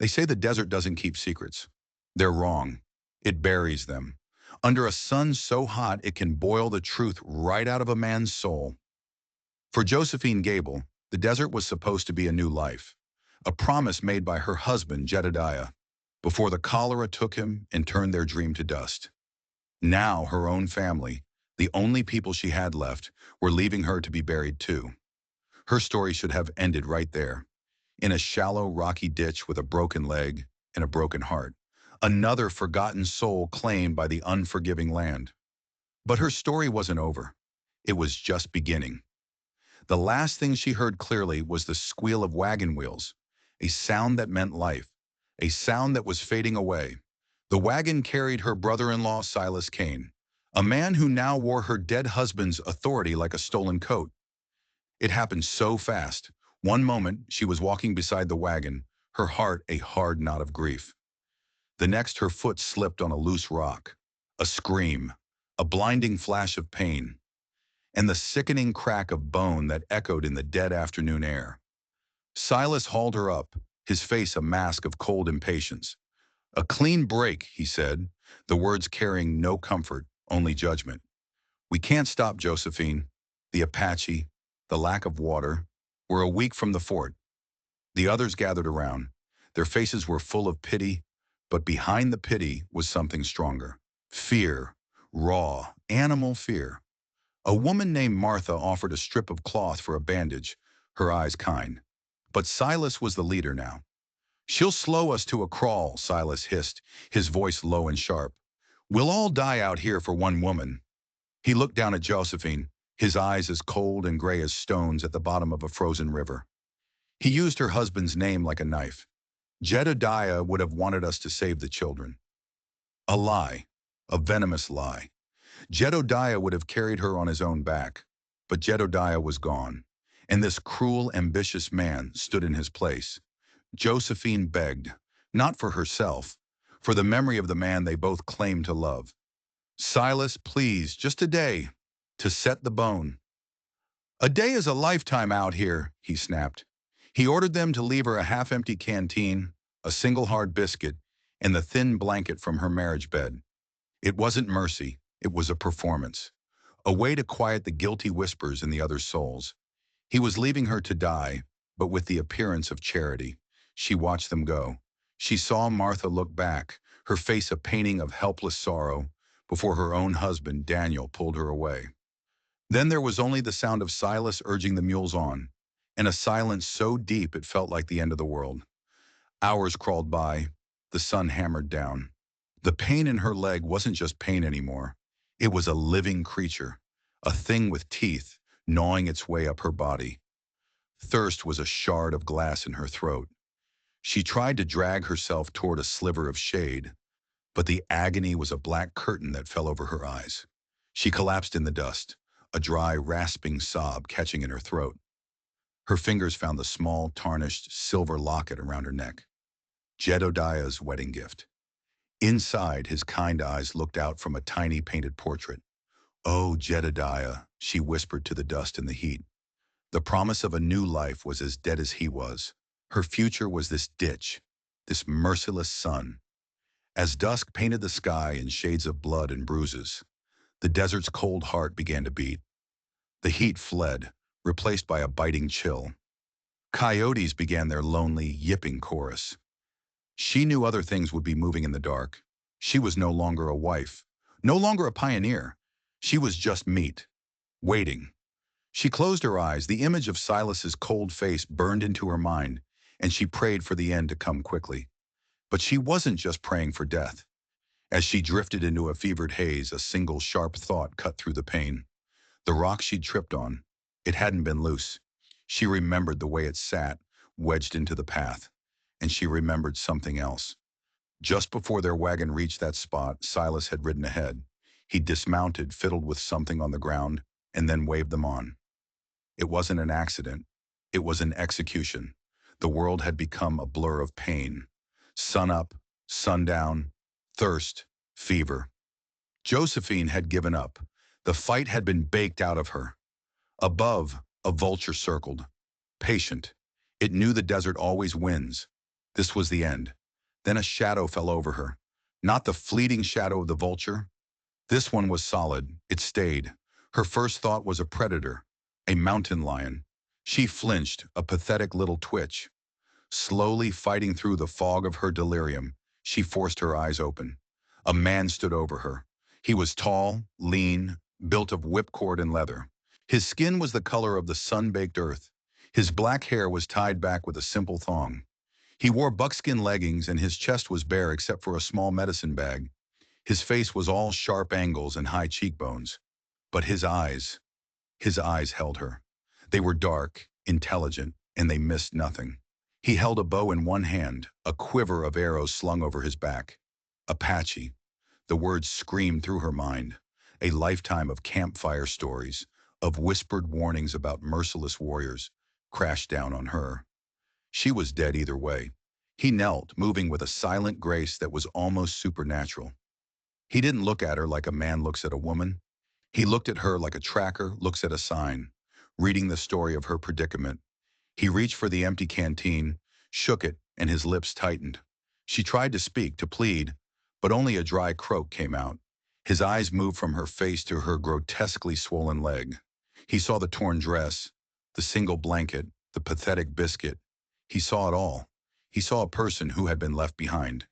They say the desert doesn't keep secrets. They're wrong. It buries them. Under a sun so hot it can boil the truth right out of a man's soul. For Josephine Gable, the desert was supposed to be a new life, a promise made by her husband, Jedediah, before the cholera took him and turned their dream to dust. Now her own family, the only people she had left, were leaving her to be buried too. Her story should have ended right there, in a shallow, rocky ditch with a broken leg and a broken heart. Another forgotten soul claimed by the unforgiving land. But her story wasn't over. It was just beginning. The last thing she heard clearly was the squeal of wagon wheels, a sound that meant life, a sound that was fading away. The wagon carried her brother-in-law, Silas Kane, a man who now wore her dead husband's authority like a stolen coat. It happened so fast. One moment, she was walking beside the wagon, her heart a hard knot of grief. The next, her foot slipped on a loose rock. A scream, a blinding flash of pain, and the sickening crack of bone that echoed in the dead afternoon air. Silas hauled her up, his face a mask of cold impatience. "A clean break," he said, the words carrying no comfort, only judgment. "We can't stop, Josephine. The Apache, the lack of water. We're a week from the fort." The others gathered around. Their faces were full of pity, but behind the pity was something stronger. Fear, raw, animal fear. A woman named Martha offered a strip of cloth for a bandage, her eyes kind. But Silas was the leader now. "She'll slow us to a crawl," Silas hissed, his voice low and sharp. "We'll all die out here for one woman." He looked down at Josephine, his eyes as cold and gray as stones at the bottom of a frozen river. He used her husband's name like a knife. "Jedediah would have wanted us to save the children." A lie, a venomous lie. Jedediah would have carried her on his own back, but Jedediah was gone, and this cruel, ambitious man stood in his place. Josephine begged, not for herself, for the memory of the man they both claimed to love. "Silas, please, just a day, to set the bone." "A day is a lifetime out here," he snapped. He ordered them to leave her a half-empty canteen, a single hard biscuit, and the thin blanket from her marriage bed. It wasn't mercy, it was a performance, a way to quiet the guilty whispers in the other's souls. He was leaving her to die, but with the appearance of charity. She watched them go. She saw Martha look back, her face a painting of helpless sorrow, before her own husband, Daniel, pulled her away. Then there was only the sound of Silas urging the mules on, and a silence so deep it felt like the end of the world. Hours crawled by. The sun hammered down. The pain in her leg wasn't just pain anymore. It was a living creature, a thing with teeth, gnawing its way up her body. Thirst was a shard of glass in her throat. She tried to drag herself toward a sliver of shade, but the agony was a black curtain that fell over her eyes. She collapsed in the dust, a dry, rasping sob catching in her throat. Her fingers found the small, tarnished, silver locket around her neck. Jedediah's wedding gift. Inside, his kind eyes looked out from a tiny painted portrait. "Oh, Jedediah," she whispered to the dust and the heat. The promise of a new life was as dead as he was. Her future was this ditch, this merciless sun. As dusk painted the sky in shades of blood and bruises, the desert's cold heart began to beat. The heat fled, replaced by a biting chill. Coyotes began their lonely, yipping chorus. She knew other things would be moving in the dark. She was no longer a wife, no longer a pioneer. She was just meat, waiting. She closed her eyes. The image of Silas's cold face burned into her mind, and she prayed for the end to come quickly. But she wasn't just praying for death. As she drifted into a fevered haze, a single sharp thought cut through the pain. The rock she'd tripped on, it hadn't been loose. She remembered the way it sat, wedged into the path. And she remembered something else. Just before their wagon reached that spot, Silas had ridden ahead. He dismounted, fiddled with something on the ground, and then waved them on. It wasn't an accident. It was an execution. The world had become a blur of pain. Sun up, sundown, thirst, fever. Josephine had given up. The fight had been baked out of her. Above, a vulture circled. Patient. It knew the desert always wins. This was the end. Then a shadow fell over her. Not the fleeting shadow of the vulture. This one was solid. It stayed. Her first thought was a predator, a mountain lion. She flinched, a pathetic little twitch. Slowly fighting through the fog of her delirium, she forced her eyes open. A man stood over her. He was tall, lean, built of whipcord and leather. His skin was the color of the sun-baked earth. His black hair was tied back with a simple thong. He wore buckskin leggings and his chest was bare except for a small medicine bag. His face was all sharp angles and high cheekbones. But his eyes held her. They were dark, intelligent, and they missed nothing. He held a bow in one hand, a quiver of arrows slung over his back. Apache. The words screamed through her mind. A lifetime of campfire stories, of whispered warnings about merciless warriors, crashed down on her. She was dead either way. He knelt, moving with a silent grace that was almost supernatural. He didn't look at her like a man looks at a woman. He looked at her like a tracker looks at a sign, reading the story of her predicament. He reached for the empty canteen, shook it, and his lips tightened. She tried to speak, to plead, but only a dry croak came out. His eyes moved from her face to her grotesquely swollen leg. He saw the torn dress, the single blanket, the pathetic biscuit. He saw it all. He saw a person who had been left behind.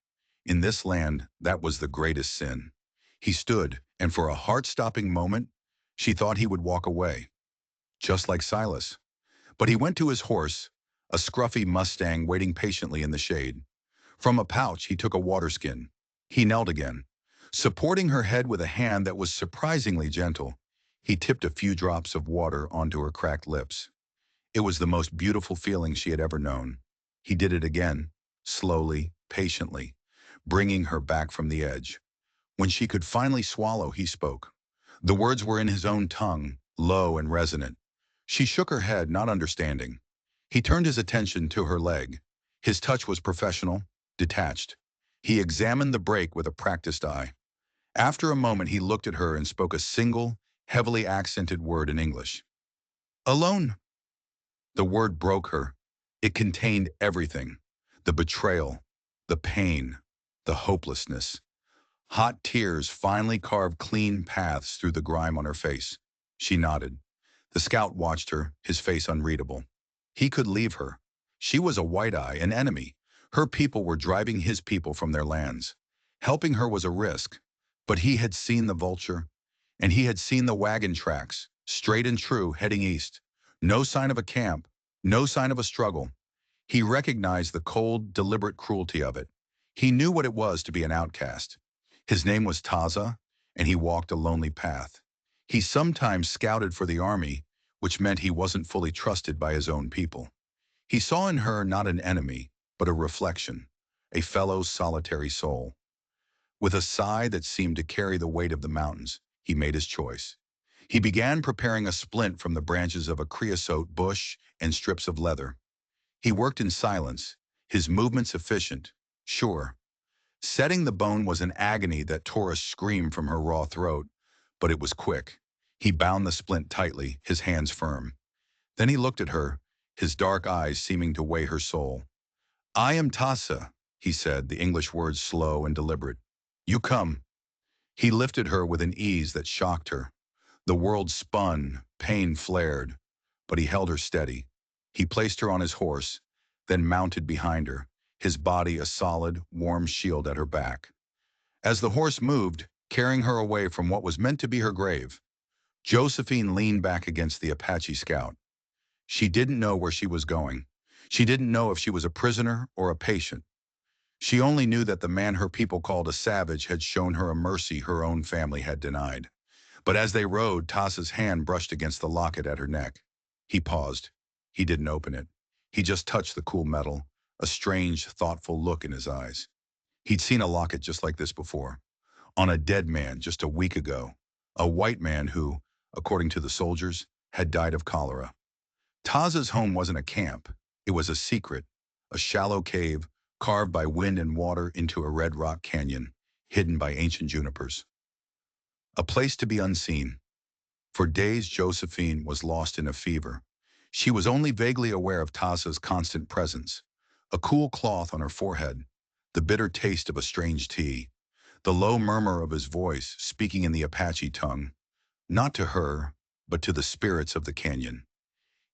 In this land, that was the greatest sin. He stood, and for a heart-stopping moment, she thought he would walk away, just like Silas. But he went to his horse, a scruffy Mustang waiting patiently in the shade. From a pouch, he took a water skin. He knelt again. Supporting her head with a hand that was surprisingly gentle, he tipped a few drops of water onto her cracked lips. It was the most beautiful feeling she had ever known. He did it again, slowly, patiently, bringing her back from the edge. When she could finally swallow, he spoke. The words were in his own tongue, low and resonant. She shook her head, not understanding. He turned his attention to her leg. His touch was professional, detached. He examined the break with a practiced eye. After a moment, he looked at her and spoke a single, heavily accented word in English. Alone. The word broke her. It contained everything. The betrayal, the pain, the hopelessness. Hot tears finally carved clean paths through the grime on her face. She nodded. The scout watched her, his face unreadable. He could leave her. She was a white eye, an enemy. Her people were driving his people from their lands. Helping her was a risk. But he had seen the vulture, and he had seen the wagon tracks, straight and true, heading east. No sign of a camp, no sign of a struggle. He recognized the cold, deliberate cruelty of it. He knew what it was to be an outcast. His name was Taza, and he walked a lonely path. He sometimes scouted for the army, which meant he wasn't fully trusted by his own people. He saw in her not an enemy, but a reflection, a fellow solitary soul. With a sigh that seemed to carry the weight of the mountains, he made his choice. He began preparing a splint from the branches of a creosote bush and strips of leather. He worked in silence, his movements efficient, sure. Setting the bone was an agony that tore a scream from her raw throat, but it was quick. He bound the splint tightly, his hands firm. Then he looked at her, his dark eyes seeming to weigh her soul. I am Tasa, he said, the English words slow and deliberate. You come. He lifted her with an ease that shocked her. The world spun, pain flared, but he held her steady. He placed her on his horse, then mounted behind her, his body a solid, warm shield at her back. As the horse moved, carrying her away from what was meant to be her grave, Josephine leaned back against the Apache scout. She didn't know where she was going. She didn't know if she was a prisoner or a patient. She only knew that the man her people called a savage had shown her a mercy her own family had denied. But as they rode, Tassa's hand brushed against the locket at her neck. He paused. He didn't open it. He just touched the cool metal, a strange, thoughtful look in his eyes. He'd seen a locket just like this before, on a dead man just a week ago, a white man who, according to the soldiers, had died of cholera. Taza's home wasn't a camp. It was a secret, a shallow cave carved by wind and water into a red rock canyon, hidden by ancient junipers. A place to be unseen. For days, Josephine was lost in a fever. She was only vaguely aware of Taza's constant presence, a cool cloth on her forehead, the bitter taste of a strange tea, the low murmur of his voice speaking in the Apache tongue, not to her, but to the spirits of the canyon.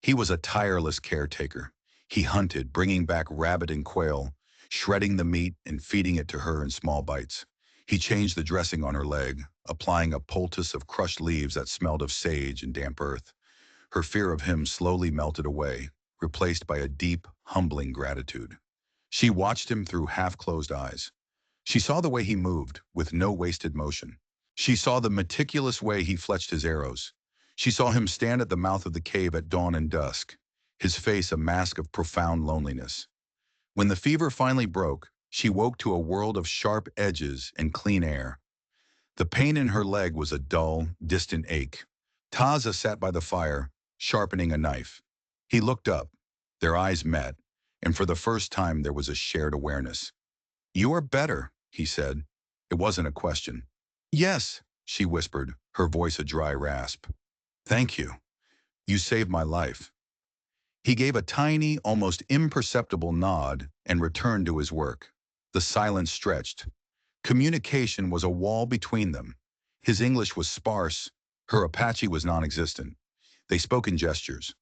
He was a tireless caretaker. He hunted, bringing back rabbit and quail, shredding the meat and feeding it to her in small bites. He changed the dressing on her leg, applying a poultice of crushed leaves that smelled of sage and damp earth. Her fear of him slowly melted away, replaced by a deep, humbling gratitude. She watched him through half-closed eyes. She saw the way he moved, with no wasted motion. She saw the meticulous way he fletched his arrows. She saw him stand at the mouth of the cave at dawn and dusk, his face a mask of profound loneliness. When the fever finally broke, she woke to a world of sharp edges and clean air. The pain in her leg was a dull, distant ache. Taza sat by the fire, sharpening a knife. He looked up. Their eyes met, and for the first time there was a shared awareness. "You are better," he said. It wasn't a question. "Yes," she whispered, her voice a dry rasp. "Thank you. You saved my life." He gave a tiny, almost imperceptible nod and returned to his work. The silence stretched. Communication was a wall between them. His English was sparse, her Apache was non-existent. They spoke in gestures.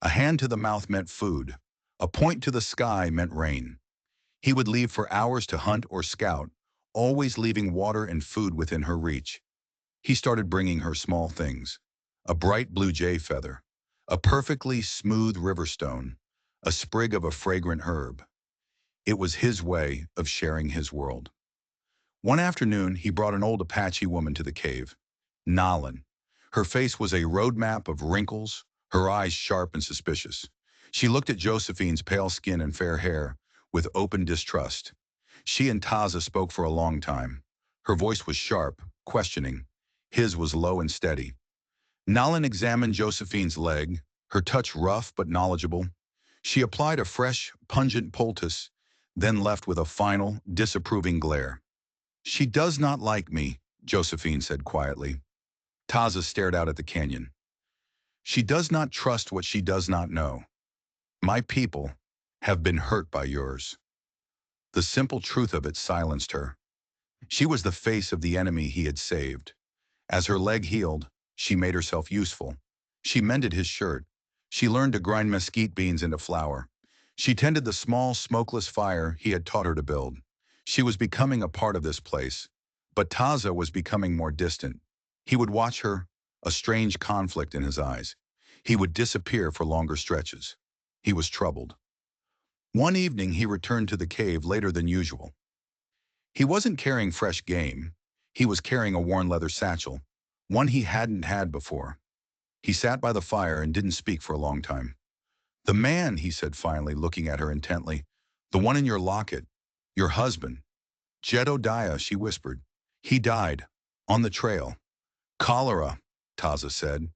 A hand to the mouth meant food. A point to the sky meant rain. He would leave for hours to hunt or scout, always leaving water and food within her reach. He started bringing her small things. A bright blue jay feather, a perfectly smooth river stone, a sprig of a fragrant herb. It was his way of sharing his world. One afternoon, he brought an old Apache woman to the cave, Nalin. Her face was a roadmap of wrinkles, her eyes sharp and suspicious. She looked at Josephine's pale skin and fair hair with open distrust. She and Taza spoke for a long time. Her voice was sharp, questioning. His was low and steady. Nalin examined Josephine's leg, her touch rough but knowledgeable. She applied a fresh, pungent poultice, then left with a final, disapproving glare. "She does not like me," Josephine said quietly. Taza stared out at the canyon. "She does not trust what she does not know. My people have been hurt by yours." The simple truth of it silenced her. She was the face of the enemy he had saved. As her leg healed, she made herself useful. She mended his shirt. She learned to grind mesquite beans into flour. She tended the small, smokeless fire he had taught her to build. She was becoming a part of this place, but Taza was becoming more distant. He would watch her, a strange conflict in his eyes. He would disappear for longer stretches. He was troubled. One evening he returned to the cave later than usual. He wasn't carrying fresh game. He was carrying a worn leather satchel, one he hadn't had before. He sat by the fire and didn't speak for a long time. "The man," he said finally, looking at her intently, "the one in your locket, your husband." "Jedediah," she whispered. "He died. On the trail." "Cholera," Taza said.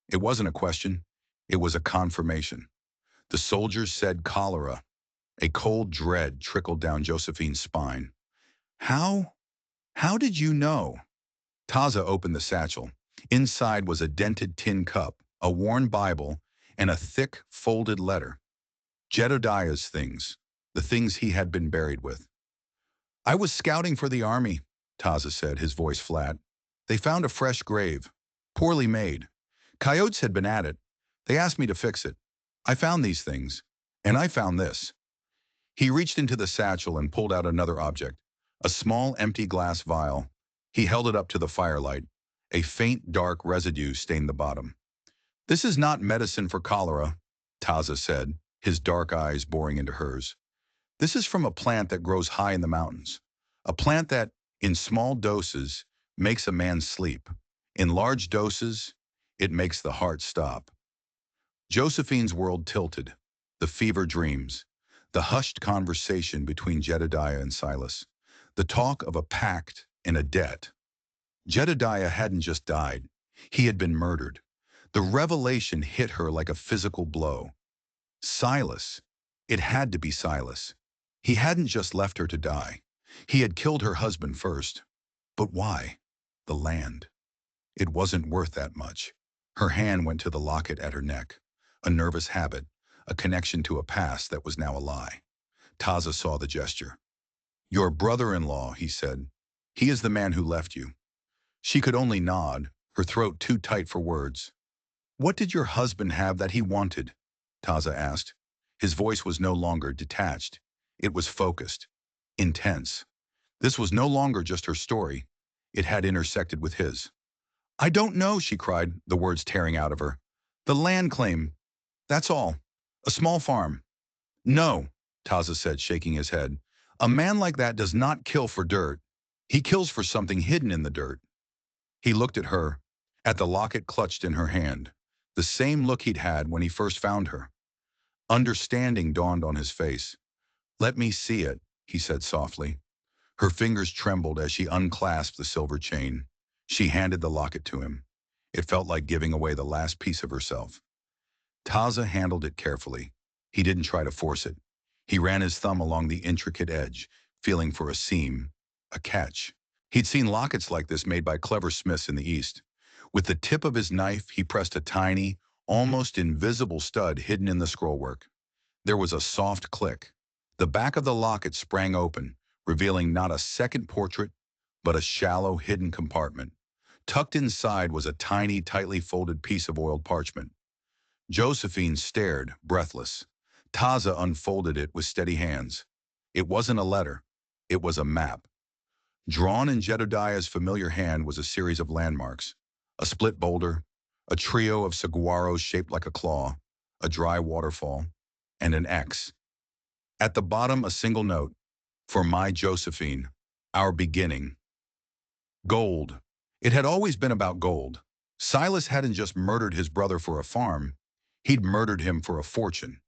It wasn't a question. It was a confirmation. The soldiers said cholera. A cold dread trickled down Josephine's spine. How? How did you know?" Taza opened the satchel. Inside was a dented tin cup, a worn Bible, and a thick, folded letter. Jedediah's things, the things he had been buried with. "I was scouting for the army," Taza said, his voice flat. "They found a fresh grave, poorly made. Coyotes had been at it. They asked me to fix it. I found these things, and I found this." He reached into the satchel and pulled out another object, a small empty glass vial. He held it up to the firelight. A faint dark residue stained the bottom. "This is not medicine for cholera," Taza said, his dark eyes boring into hers. "This is from a plant that grows high in the mountains. A plant that, in small doses, makes a man sleep. In large doses, it makes the heart stop." Josephine's world tilted. The fever dreams. The hushed conversation between Jedediah and Silas. The talk of a pact and a debt. Jedediah hadn't just died. He had been murdered. The revelation hit her like a physical blow. Silas. It had to be Silas. He hadn't just left her to die. He had killed her husband first. But why? The land. It wasn't worth that much. Her hand went to the locket at her neck. A nervous habit, a connection to a past that was now a lie. Taza saw the gesture. Your brother-in-law, he said. He is the man who left you. She could only nod, her throat too tight for words. What did your husband have that he wanted? Taza asked. His voice was no longer detached. It was focused, intense. This was no longer just her story. It had intersected with his. I don't know, she cried, the words tearing out of her. The land claim, that's all. A small farm. No, Taza said, shaking his head. A man like that does not kill for dirt. He kills for something hidden in the dirt. He looked at her, at the locket clutched in her hand, the same look he'd had when he first found her. Understanding dawned on his face. Let me see it, he said softly. Her fingers trembled as she unclasped the silver chain. She handed the locket to him. It felt like giving away the last piece of herself. Taza handled it carefully. He didn't try to force it. He ran his thumb along the intricate edge, feeling for a seam, a catch. He'd seen lockets like this made by clever smiths in the East. With the tip of his knife, he pressed a tiny, almost invisible stud hidden in the scrollwork. There was a soft click. The back of the locket sprang open, revealing not a second portrait, but a shallow, hidden compartment. Tucked inside was a tiny, tightly folded piece of oiled parchment. Josephine stared, breathless. Taza unfolded it with steady hands. It wasn't a letter. It was a map. Drawn in Jedediah's familiar hand was a series of landmarks. A split boulder, a trio of saguaros shaped like a claw, a dry waterfall, and an X. At the bottom, a single note. For my Josephine, our beginning. Gold. It had always been about gold. Silas hadn't just murdered his brother for a farm. He'd murdered him for a fortune.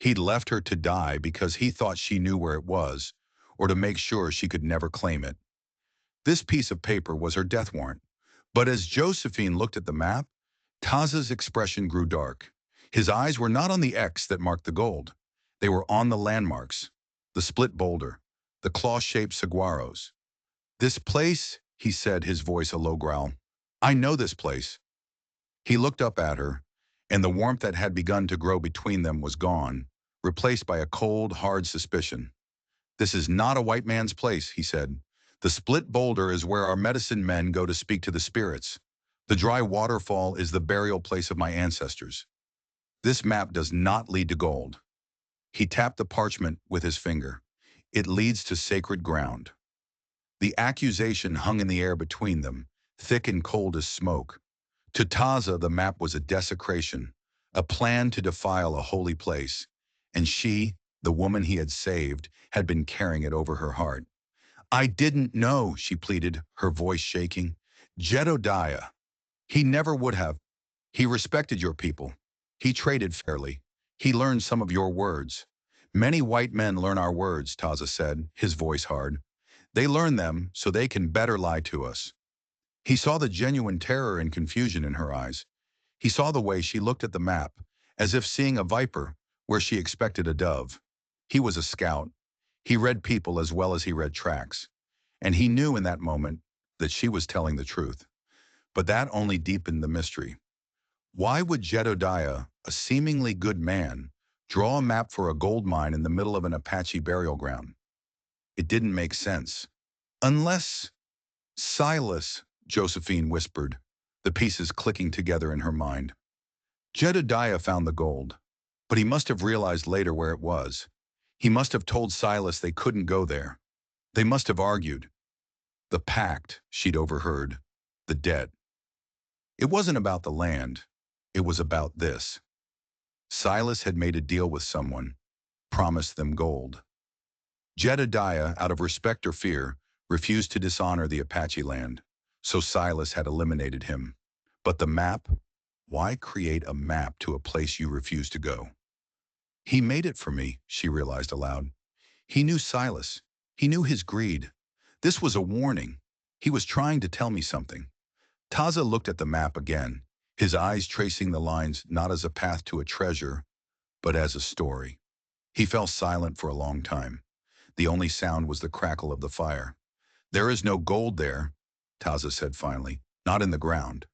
He'd left her to die because he thought she knew where it was, or to make sure she could never claim it. This piece of paper was her death warrant. But as Josephine looked at the map, Taza's expression grew dark. His eyes were not on the X that marked the gold. They were on the landmarks, the split boulder, the claw-shaped saguaros. This place, he said, his voice a low growl. I know this place. He looked up at her, and the warmth that had begun to grow between them was gone, replaced by a cold, hard suspicion. This is not a white man's place, he said. The split boulder is where our medicine men go to speak to the spirits. The dry waterfall is the burial place of my ancestors. This map does not lead to gold. He tapped the parchment with his finger. It leads to sacred ground. The accusation hung in the air between them, thick and cold as smoke. To Taza, the map was a desecration, a plan to defile a holy place, and she, the woman he had saved, had been carrying it over her heart. I didn't know, she pleaded, her voice shaking. Jedediah. He never would have. He respected your people. He traded fairly. He learned some of your words. Many white men learn our words, Taza said, his voice hard. They learn them so they can better lie to us. He saw the genuine terror and confusion in her eyes. He saw the way she looked at the map, as if seeing a viper where she expected a dove. He was a scout. He read people as well as he read tracks. And he knew in that moment that she was telling the truth. But that only deepened the mystery. Why would Jedediah, a seemingly good man, draw a map for a gold mine in the middle of an Apache burial ground? It didn't make sense. Unless Silas, Josephine whispered, the pieces clicking together in her mind. Jedediah found the gold, but he must have realized later where it was. He must have told Silas they couldn't go there. They must have argued. The pact she'd overheard, the debt. It wasn't about the land. It was about this. Silas had made a deal with someone, promised them gold. Jedediah, out of respect or fear, refused to dishonor the Apache land, so Silas had eliminated him. But the map? Why create a map to a place you refuse to go? He made it for me, she realized aloud. He knew Silas. He knew his greed. This was a warning. He was trying to tell me something. Taza looked at the map again, his eyes tracing the lines not as a path to a treasure, but as a story. He fell silent for a long time. The only sound was the crackle of the fire. There is no gold there, Taza said finally, not in the ground.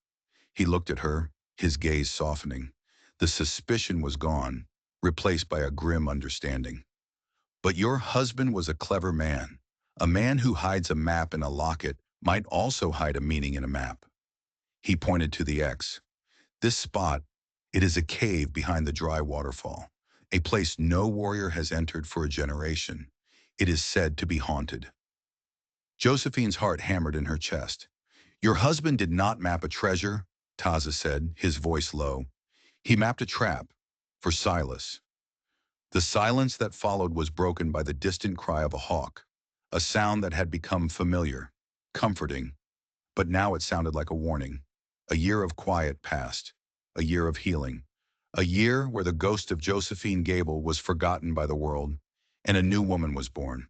He looked at her, his gaze softening. The suspicion was gone, replaced by a grim understanding. But your husband was a clever man. A man who hides a map in a locket might also hide a meaning in a map. He pointed to the X. This spot, it is a cave behind the dry waterfall, a place no warrior has entered for a generation. It is said to be haunted. Josephine's heart hammered in her chest. Your husband did not map a treasure, Taza said, his voice low. He mapped a trap for Silas. The silence that followed was broken by the distant cry of a hawk, a sound that had become familiar, comforting, but now it sounded like a warning. A year of quiet passed, a year of healing, a year where the ghost of Josephine Gable was forgotten by the world, and a new woman was born.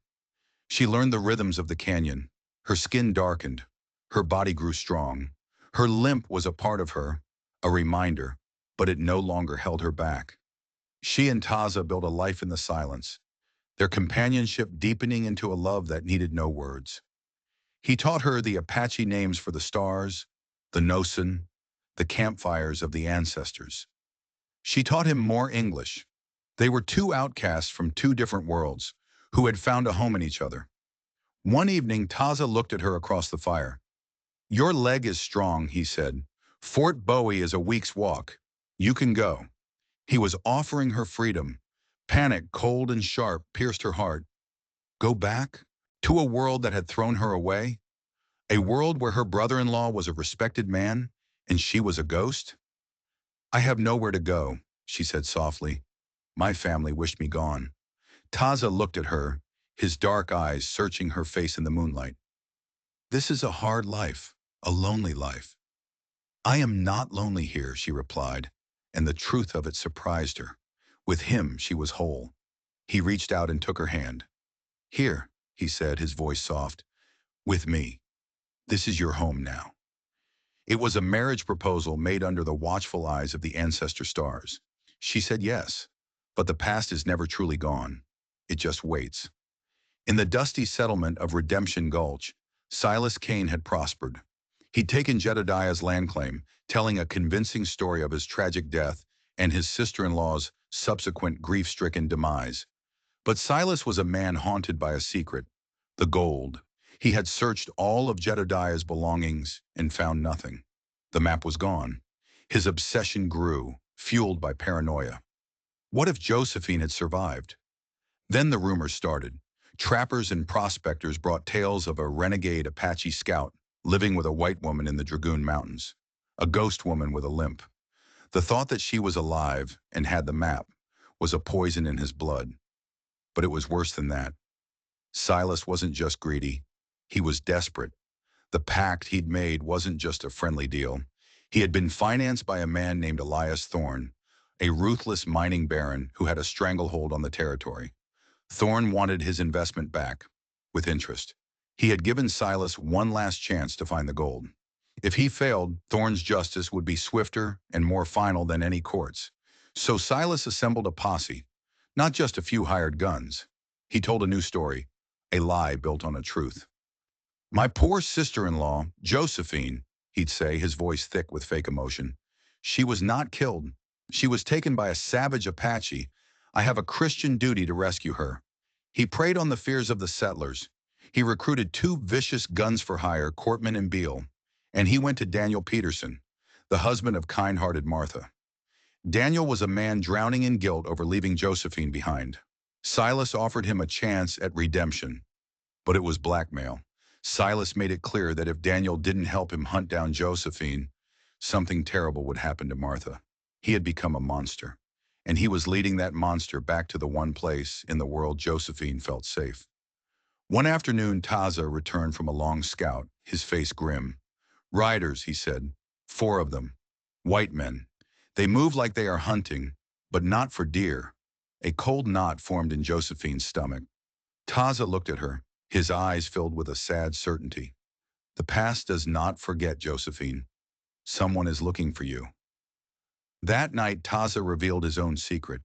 She learned the rhythms of the canyon. Her skin darkened, her body grew strong. Her limp was a part of her, a reminder, but it no longer held her back. She and Taza built a life in the silence, their companionship deepening into a love that needed no words. He taught her the Apache names for the stars, the Nosen, the campfires of the ancestors. She taught him more English. They were two outcasts from two different worlds, who had found a home in each other. One evening, Taza looked at her across the fire. Your leg is strong, he said. Fort Bowie is a week's walk. You can go. He was offering her freedom. Panic, cold and sharp, pierced her heart. Go back? To a world that had thrown her away? A world where her brother-in-law was a respected man, and she was a ghost? I have nowhere to go, she said softly. My family wished me gone. Taza looked at her, his dark eyes searching her face in the moonlight. This is a hard life, a lonely life. I am not lonely here, she replied, and the truth of it surprised her. With him, she was whole. He reached out and took her hand. Here, he said, his voice soft, with me. This is your home now. It was a marriage proposal made under the watchful eyes of the ancestor stars. She said yes, but the past is never truly gone. It just waits. In the dusty settlement of Redemption Gulch, Silas Kane had prospered. He'd taken Jedediah's land claim, telling a convincing story of his tragic death and his sister-in-law's subsequent grief-stricken demise. But Silas was a man haunted by a secret, the gold. He had searched all of Jedediah's belongings and found nothing. The map was gone. His obsession grew, fueled by paranoia. What if Josephine had survived? Then the rumors started. Trappers and prospectors brought tales of a renegade Apache scout living with a white woman in the Dragoon Mountains, a ghost woman with a limp. The thought that she was alive and had the map was a poison in his blood. But it was worse than that. Silas wasn't just greedy. He was desperate. The pact he'd made wasn't just a friendly deal. He had been financed by a man named Elias Thorne, a ruthless mining baron who had a stranglehold on the territory. Thorne wanted his investment back, with interest. He had given Silas one last chance to find the gold. If he failed, Thorne's justice would be swifter and more final than any court's. So Silas assembled a posse, not just a few hired guns. He told a new story, a lie built on a truth. My poor sister-in-law, Josephine, he'd say, his voice thick with fake emotion. She was not killed. She was taken by a savage Apache. I have a Christian duty to rescue her. He preyed on the fears of the settlers. He recruited two vicious guns for hire, Cortman and Beale, and he went to Daniel Peterson, the husband of kind-hearted Martha. Daniel was a man drowning in guilt over leaving Josephine behind. Silas offered him a chance at redemption, but it was blackmail. Silas made it clear that if Daniel didn't help him hunt down Josephine, something terrible would happen to Martha. He had become a monster, and he was leading that monster back to the one place in the world Josephine felt safe. One afternoon, Taza returned from a long scout, his face grim. Riders, he said, 4 of them, white men. They move like they are hunting, but not for deer. A cold knot formed in Josephine's stomach. Taza looked at her, his eyes filled with a sad certainty. The past does not forget, Josephine. Someone is looking for you. That night, Taza revealed his own secret,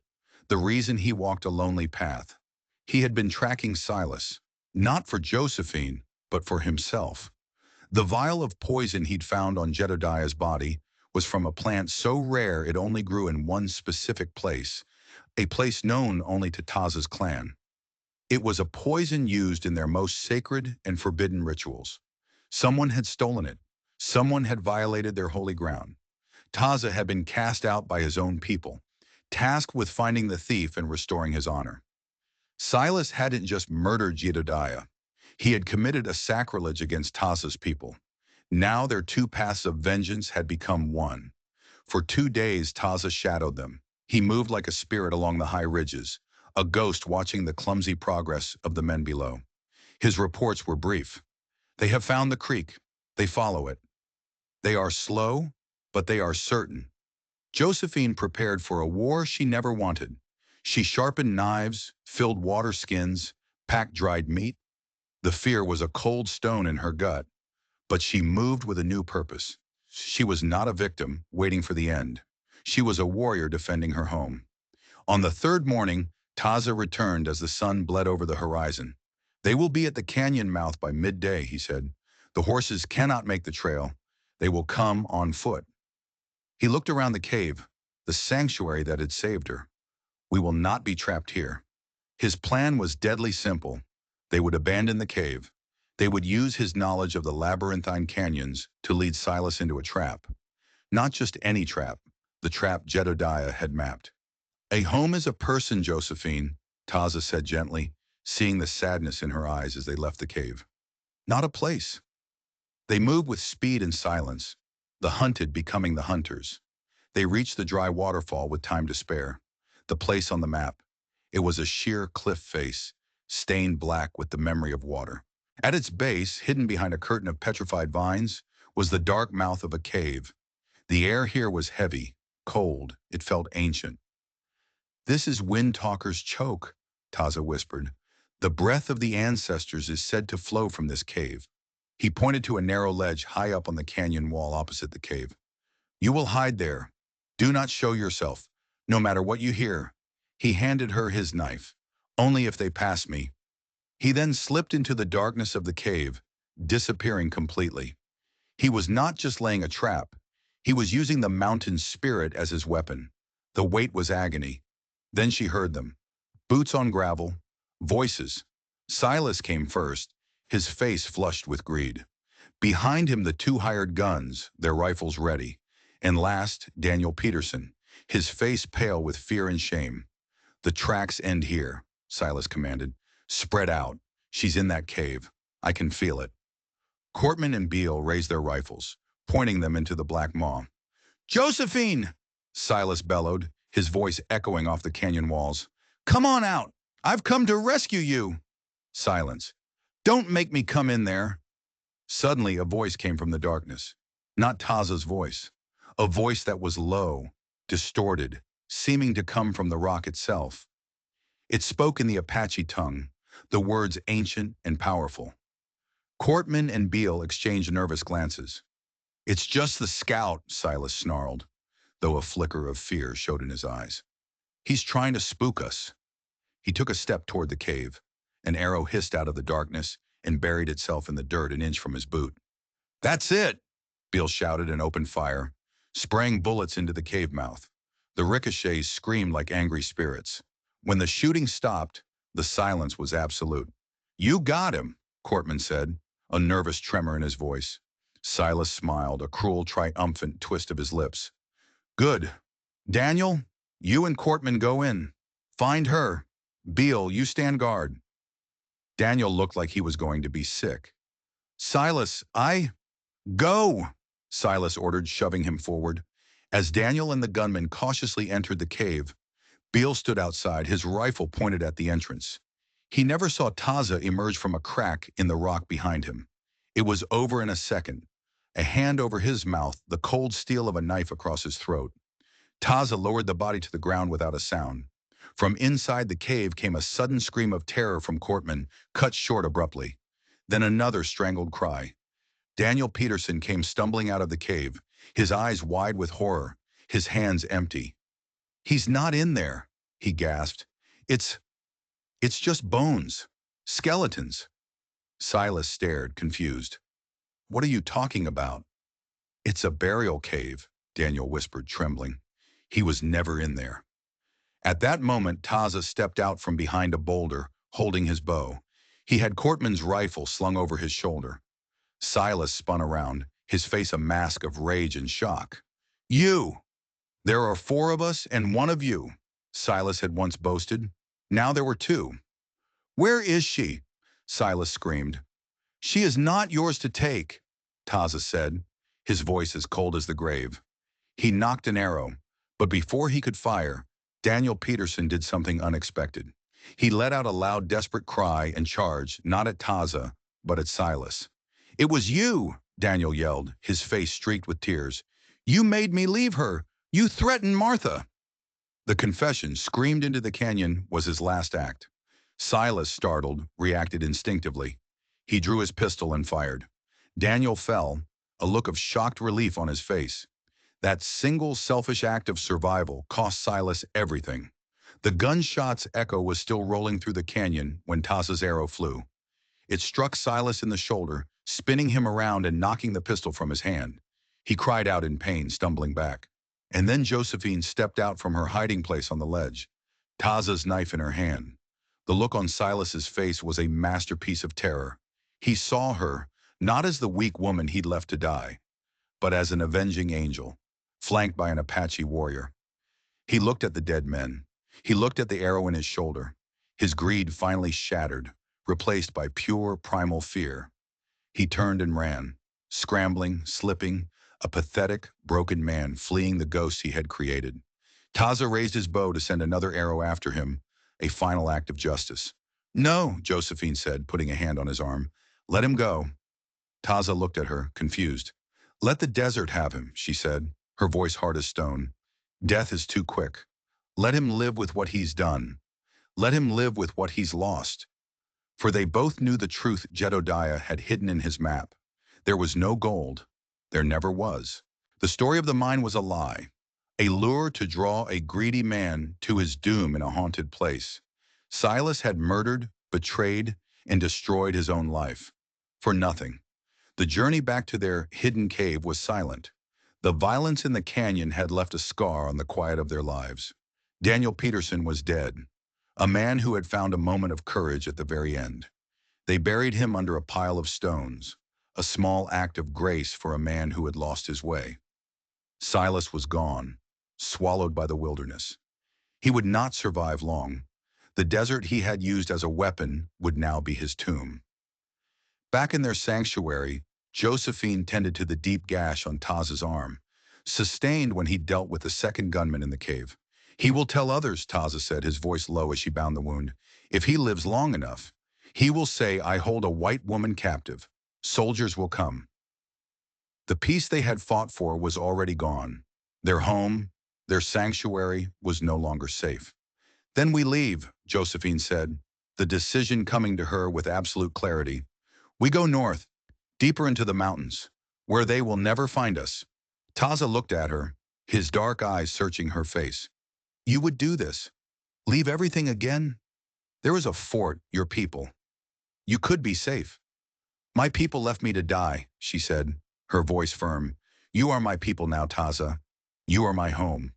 the reason he walked a lonely path. He had been tracking Silas, not for Josephine, but for himself. The vial of poison he'd found on Jedediah's body was from a plant so rare it only grew in one specific place, a place known only to Taza's clan. It was a poison used in their most sacred and forbidden rituals. Someone had stolen it. Someone had violated their holy ground. Taza had been cast out by his own people, tasked with finding the thief and restoring his honor. Silas hadn't just murdered Jedediah. He had committed a sacrilege against Taza's people. Now their two paths of vengeance had become one. For 2 days Taza shadowed them. He moved like a spirit along the high ridges, a ghost watching the clumsy progress of the men below. His reports were brief. They have found the creek. They follow it. They are slow, but they are certain. Josephine prepared for a war she never wanted. She sharpened knives, filled water skins, packed dried meat. The fear was a cold stone in her gut, but she moved with a new purpose. She was not a victim waiting for the end. She was a warrior defending her home. On the third morning, Taza returned as the sun bled over the horizon. They will be at the canyon mouth by midday, he said. The horses cannot make the trail. They will come on foot. He looked around the cave, the sanctuary that had saved her. We will not be trapped here. His plan was deadly simple. They would abandon the cave. They would use his knowledge of the labyrinthine canyons to lead Silas into a trap. Not just any trap, the trap Jedediah had mapped. A home is a person, Josephine, Taza said gently, seeing the sadness in her eyes as they left the cave. Not a place. They moved with speed and silence, the hunted becoming the hunters. They reached the dry waterfall with time to spare. The place on the map. It was a sheer cliff face, stained black with the memory of water. At its base, hidden behind a curtain of petrified vines, was the dark mouth of a cave. The air here was heavy, cold. It felt ancient. This is Windtalker's choke, Taza whispered. The breath of the ancestors is said to flow from this cave. He pointed to a narrow ledge high up on the canyon wall opposite the cave. You will hide there. Do not show yourself, no matter what you hear. He handed her his knife. Only if they pass me. He then slipped into the darkness of the cave, disappearing completely. He was not just laying a trap. He was using the mountain's spirit as his weapon. The wait was agony. Then she heard them. Boots on gravel. Voices. Silas came first, his face flushed with greed. Behind him the two hired guns, their rifles ready. And last, Daniel Peterson, his face pale with fear and shame. The tracks end here, Silas commanded. Spread out. She's in that cave. I can feel it. Cortman and Beale raised their rifles, pointing them into the black maw. Josephine! Silas bellowed, his voice echoing off the canyon walls. Come on out! I've come to rescue you! Silence. Don't make me come in there. Suddenly, a voice came from the darkness. Not Taza's voice. A voice that was low, distorted, seeming to come from the rock itself. It spoke in the Apache tongue, the words ancient and powerful. Cortman and Beale exchanged nervous glances. It's just the scout, Silas snarled, though a flicker of fear showed in his eyes. He's trying to spook us. He took a step toward the cave. An arrow hissed out of the darkness and buried itself in the dirt an inch from his boot. That's it, Beale shouted and opened fire, spraying bullets into the cave mouth. The ricochets screamed like angry spirits. When the shooting stopped, the silence was absolute. You got him, Cortman said, a nervous tremor in his voice. Silas smiled, a cruel, triumphant twist of his lips. Good. Daniel, you and Cortman go in. Find her. Beale, you stand guard. Daniel looked like he was going to be sick. Silas, Go! Silas ordered, shoving him forward. As Daniel and the gunman cautiously entered the cave, Beale stood outside, his rifle pointed at the entrance. He never saw Taza emerge from a crack in the rock behind him. It was over in a second. A hand over his mouth, the cold steel of a knife across his throat. Taza lowered the body to the ground without a sound. From inside the cave came a sudden scream of terror from Cortman, cut short abruptly. Then another strangled cry. Daniel Peterson came stumbling out of the cave, his eyes wide with horror, his hands empty. He's not in there, he gasped. It's just bones. Skeletons. Silas stared, confused. What are you talking about? It's a burial cave, Daniel whispered, trembling. He was never in there. At that moment, Taza stepped out from behind a boulder, holding his bow. He had Cortman's rifle slung over his shoulder. Silas spun around, his face a mask of rage and shock. You! There are four of us and one of you, Silas had once boasted. Now there were two. Where is she? Silas screamed. She is not yours to take, Taza said, his voice as cold as the grave. He knocked an arrow, but before he could fire, Daniel Peterson did something unexpected. He let out a loud, desperate cry and charged, not at Taza, but at Silas. It was you, Daniel yelled, his face streaked with tears. You made me leave her. You threatened Martha. The confession, screamed into the canyon, was his last act. Silas, startled, reacted instinctively. He drew his pistol and fired. Daniel fell, a look of shocked relief on his face. That single selfish act of survival cost Silas everything. The gunshot's echo was still rolling through the canyon when Taza's arrow flew. It struck Silas in the shoulder, spinning him around and knocking the pistol from his hand. He cried out in pain, stumbling back. And then Josephine stepped out from her hiding place on the ledge, Taza's knife in her hand. The look on Silas's face was a masterpiece of terror. He saw her, not as the weak woman he'd left to die, but as an avenging angel, flanked by an Apache warrior. He looked at the dead men. He looked at the arrow in his shoulder. His greed finally shattered, replaced by pure primal fear. He turned and ran, scrambling, slipping, a pathetic, broken man fleeing the ghosts he had created. Taza raised his bow to send another arrow after him, a final act of justice. No, Josephine said, putting a hand on his arm. Let him go. Taza looked at her, confused. Let the desert have him, she said, her voice hard as stone. Death is too quick. Let him live with what he's done. Let him live with what he's lost. For they both knew the truth Jedediah had hidden in his map. There was no gold. There never was. The story of the mine was a lie, a lure to draw a greedy man to his doom in a haunted place. Silas had murdered, betrayed, and destroyed his own life. For nothing. The journey back to their hidden cave was silent. The violence in the canyon had left a scar on the quiet of their lives. Daniel Peterson was dead, a man who had found a moment of courage at the very end. They buried him under a pile of stones, a small act of grace for a man who had lost his way. Silas was gone, swallowed by the wilderness. He would not survive long. The desert he had used as a weapon would now be his tomb. Back in their sanctuary, Josephine tended to the deep gash on Taza's arm, sustained when he dealt with the second gunman in the cave. He will tell others, Taza said, his voice low as she bound the wound. If he lives long enough, he will say, I hold a white woman captive. Soldiers will come. The peace they had fought for was already gone. Their home, their sanctuary, was no longer safe. Then we leave, Josephine said, the decision coming to her with absolute clarity. We go north, deeper into the mountains, where they will never find us. Taza looked at her, his dark eyes searching her face. You would do this? Leave everything again? There is a fort, your people. You could be safe. My people left me to die, she said, her voice firm. You are my people now, Taza. You are my home.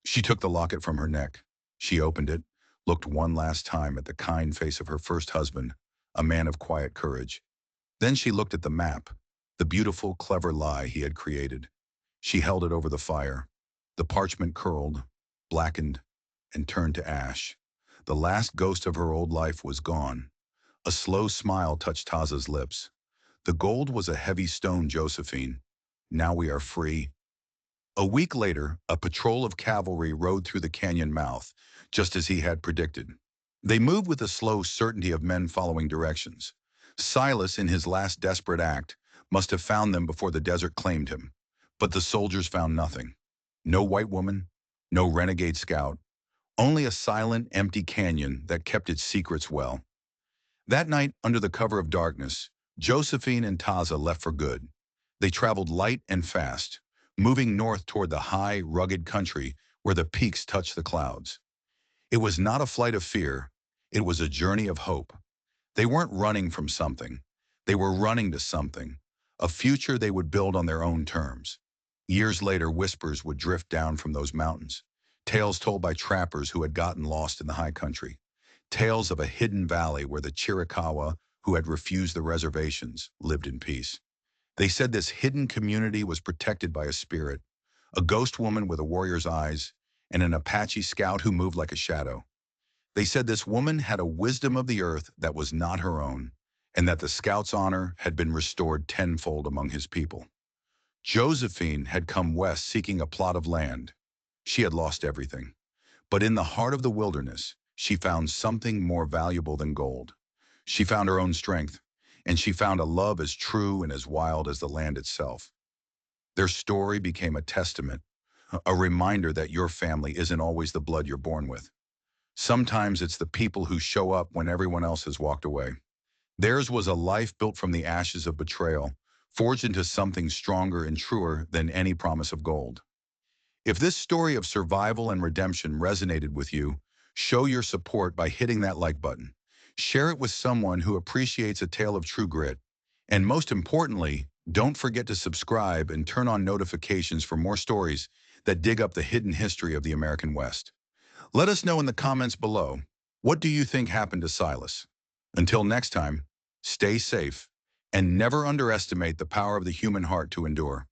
She took the locket from her neck. She opened it, looked one last time at the kind face of her first husband, a man of quiet courage. Then she looked at the map, the beautiful, clever lie he had created. She held it over the fire. The parchment curled, blackened, and turned to ash. The last ghost of her old life was gone. A slow smile touched Taza's lips. The gold was a heavy stone, Josephine. Now we are free. A week later, a patrol of cavalry rode through the canyon mouth, just as he had predicted. They moved with the slow certainty of men following directions. Silas, in his last desperate act, must have found them before the desert claimed him. But the soldiers found nothing. No white woman, no renegade scout, only a silent, empty canyon that kept its secrets well. That night, under the cover of darkness, Josephine and Taza left for good. They traveled light and fast, moving north toward the high, rugged country where the peaks touched the clouds. It was not a flight of fear. It was a journey of hope. They weren't running from something. They were running to something, a future they would build on their own terms. Years later, whispers would drift down from those mountains, tales told by trappers who had gotten lost in the high country, tales of a hidden valley where the Chiricahua, who had refused the reservations, lived in peace. They said this hidden community was protected by a spirit, a ghost woman with a warrior's eyes, and an Apache scout who moved like a shadow. They said this woman had a wisdom of the earth that was not her own, and that the scout's honor had been restored tenfold among his people. Josephine had come west seeking a plot of land. She had lost everything. But in the heart of the wilderness, she found something more valuable than gold. She found her own strength, and she found a love as true and as wild as the land itself. Their story became a testament, a reminder that your family isn't always the blood you're born with. Sometimes it's the people who show up when everyone else has walked away. Theirs was a life built from the ashes of betrayal, forged into something stronger and truer than any promise of gold. If this story of survival and redemption resonated with you, show your support by hitting that like button. Share it with someone who appreciates a tale of true grit. And most importantly, don't forget to subscribe and turn on notifications for more stories that dig up the hidden history of the American West. Let us know in the comments below, what do you think happened to Silas? Until next time, stay safe and never underestimate the power of the human heart to endure.